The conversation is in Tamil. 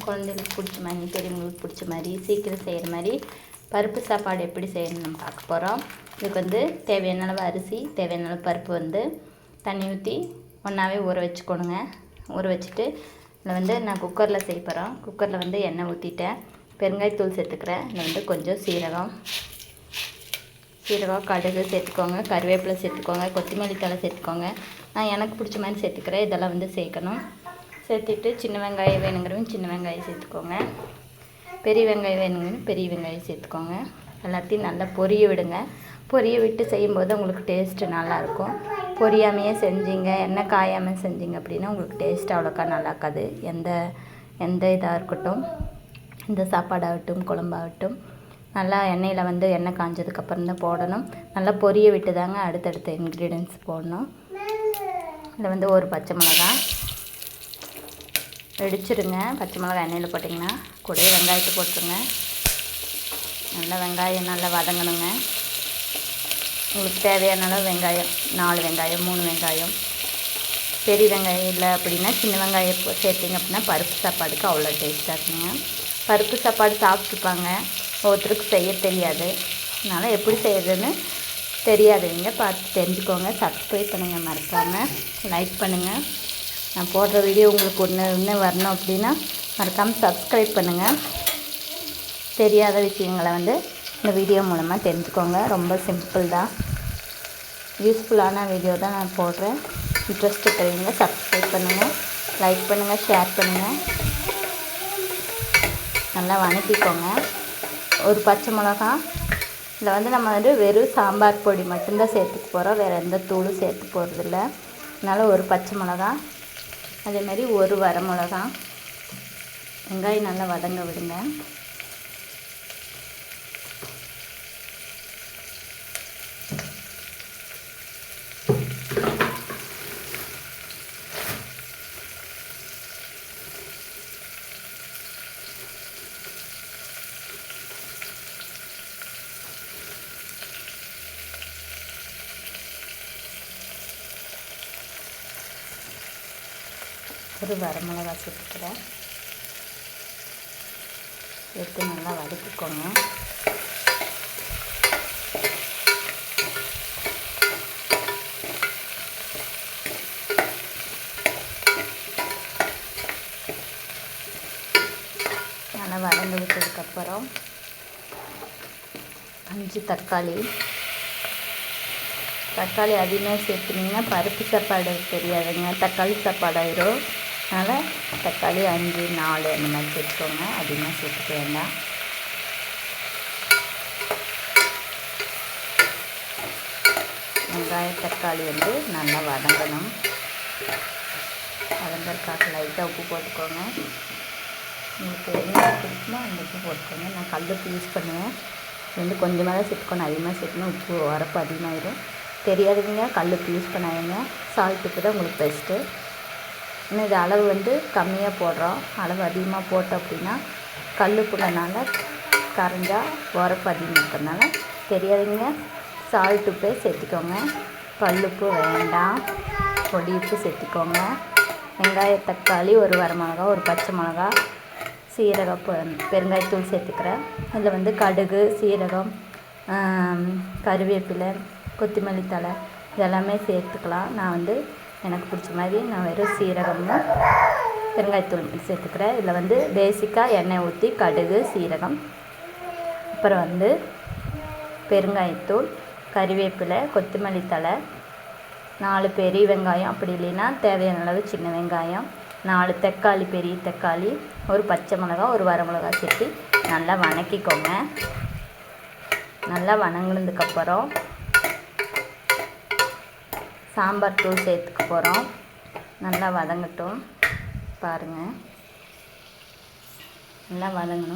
குழந்தைங்களுக்கு பிடிச்ச மாதிரி பெரியவங்களுக்கு பிடிச்ச மாதிரி சீக்கிரம் செய்கிற மாதிரி பருப்பு சாப்பாடு எப்படி செய்யணும்னு நம்ம பார்க்க போகிறோம். இதுக்கு வந்து தேவையான அளவு அரிசி, தேவையான அளவு பருப்பு வந்து தண்ணி ஊற்றி ஒன்றாவே ஊற வச்சுக்கணுங்க. ஊற வச்சுட்டு இதில் வந்து நான் குக்கரில் செய்ய போகிறோம். குக்கரில் வந்து எண்ணெய் ஊற்றிட்டேன். பெருங்காயத்தூள் சேர்த்துக்கிறேன். இதில் வந்து கொஞ்சம் சீரகம், கடுகு சேர்த்துக்கோங்க, கருவேப்பிலை சேர்த்துக்கோங்க, கொத்தமல்லி தழை சேர்த்துக்கோங்க. நான் எனக்கு பிடிச்ச மாதிரி சேர்த்துக்கிறேன். இதெல்லாம் வந்து சேர்க்கணும். சேர்த்துட்டு சின்ன வெங்காயம் வேணுங்கிறவங்க சின்ன வெங்காயம் சேர்த்துக்கோங்க, பெரிய வெங்காயம் வேணுங்கிறவங்க பெரிய வெங்காயம் சேர்த்துக்கோங்க. எல்லாத்தையும் நல்லா பொரிய விடுங்க. பொரிய விட்டு செய்யும்போது உங்களுக்கு டேஸ்ட்டு நல்லாயிருக்கும். பொரியாமையே செஞ்சீங்க, எண்ணெய் காயாமல் செஞ்சீங்க அப்படின்னா உங்களுக்கு டேஸ்ட் அவ்வளோக்கா நல்லா இருக்காது. எந்த இதாக இருக்கட்டும், இந்த சாப்பாடாகட்டும் குழம்பாகட்டும், நல்லா எண்ணெயில் வந்து எண்ணெய் காஞ்சதுக்கப்புறம் தான் போடணும். நல்லா பொரிய விட்டு தாங்க அடுத்தடுத்த இன்க்ரீடியன்ஸ் போடணும். இதில் வந்து ஒரு பச்சை மிளகா வெடிச்சிடுங்க. பச்சை மிளகா எண்ணெயில் போட்டிங்கன்னா கூடவே வெங்காயத்தை போட்டுருங்க. நல்லா வெங்காயம் நல்லா வதங்கணுங்க. உங்களுக்கு தேவையான அளவு வெங்காயம் 4 வெங்காயம் 3 வெங்காயம், பெரிய வெங்காயம் இல்லை அப்படின்னா சின்ன வெங்காயம் சேர்த்திங்க அப்படின்னா பருப்பு சாப்பாடுக்கு அவ்வளோ டேஸ்ட்டாக இருக்குங்க. பருப்பு சாப்பாடு சாப்பிட்ருப்பாங்க, ஒருத்தருக்கு செய்ய தெரியாது. அதனால் எப்படி செய்யறதுன்னு தெரியாதவங்க பார்த்து தெரிஞ்சுக்கோங்க. சப்ஸ்கிரைப் பண்ணுங்கள், மறக்காமல் லைக் பண்ணுங்கள். நான் போடுற வீடியோ உங்களுக்கு ஒன்று வரணும் அப்படின்னா மறக்காமல் சப்ஸ்கிரைப் பண்ணுங்கள். தெரியாத விஷயங்களை வந்து இந்த வீடியோ மூலமாக தெரிஞ்சுக்கோங்க. ரொம்ப சிம்பிள் தான், யூஸ்ஃபுல்லான வீடியோ தான் நான் போடுறேன். இன்ட்ரெஸ்ட் இருக்கிறவங்க சப்ஸ்கிரைப் பண்ணுங்கள், லைக் பண்ணுங்கள், ஷேர் பண்ணுங்கள். நல்லா வதக்கிக்கோங்க. ஒரு பச்சை மிளகா, இதில் வந்து நம்ம வந்து வெறும் சாம்பார் பொடி மட்டும்தான் சேர்த்துக்க போகிறோம், வேறு எந்த தூளும் சேர்த்து போகிறதில்ல. அதனால் ஒரு பச்சை மிளகா, அதேமாதிரி ஒரு வரமிளகா. வெங்காயம் நல்லா வதங்க விடுங்க. ஒரு வரமிளகா சேர்த்துக்கிறேன். சேர்த்து நல்லா வதக்கிக்கோங்க. நல்லா வதங்க விட்டதுக்கப்புறம் 5 தக்காளி அதிகமாக சேர்த்துனீங்கன்னா பருப்பு சாப்பாடு தெரியாதுங்க, தக்காளி சாப்பாடு ஆயிரும். அதனால் தக்காளி 5 4 அந்த மாதிரி சேர்த்துக்கோங்க, அதிகமாக சேர்த்துக்க வேண்டாம். வெங்காயம் தக்காளி வந்து நல்லா வதங்கணும். வதங்கறதுக்காக லைட்டாக உப்பு போட்டுக்கோங்க. உங்களுக்கு என்ன பிடிக்குமோ அந்த உப்பு போட்டுக்கோங்க. நான் கல்லுப்பு யூஸ் பண்ணுவேன். இது வந்து கொஞ்சமாக தான் சேர்த்துக்கணும், அதிகமாக சேர்த்துனா உப்பு உரப்பு அதிகமாகிடும். தெரியாதவங்க கல்லுப்பு யூஸ் பண்ணாதீங்க, சால்ட் உப்பு தான் உங்களுக்கு பெஸ்ட்டு. இன்னும் இது அளவு வந்து கம்மியாக போடுறோம், அளவு அதிகமாக போட்டோம் அப்படின்னா கல்லுப்புனால கரைஞ்சா உரப்பு அதிகமாக இருக்கிறதுனால தெரியாதவங்க சால்ட் உப்பே சேர்த்திக்கோங்க. கல்லுப்பு வேண்டாம், பொடி உப்பு சேர்த்திக்கோங்க. வெங்காய தக்காளி, ஒரு வரமிளகா, ஒரு பச்சை மிளகா, சீரகம், பெருங்காயத்தூள் சேர்த்துக்கிறேன். இதில் வந்து கடுகு, சீரகம், கருவேப்பிலை, கொத்தமல்லி தழை இதெல்லாமே சேர்த்துக்கலாம். நான் வந்து எனக்கு பிடிச்ச மாதிரி நான் வெறும் சீரகமும் பெருங்காயத்தூள் சேர்த்துக்கிறேன். இதில் வந்து பேசிக்காக எண்ணெய் ஊற்றி கடுகு, சீரகம், அப்புறம் வந்து பெருங்காயத்தூள், கருவேப்பிலை, கொத்தமல்லி தழை, 4 பெரிய வெங்காயம், அப்படி இல்லைன்னா தேவையான அளவு சின்ன வெங்காயம், 4 தக்காளி, பெரிய தக்காளி, ஒரு பச்சை மிளகா, ஒரு வரமிளகா சேர்த்து நல்லா வதக்கிக்கோங்க. நல்லா வதங்கினதுக்கப்புறம் சாம்பார் தூள் சேர்த்துக்க போகிறோம். நல்லா வதங்கட்டும். பாருங்கள், நல்லா வதங்கணும்.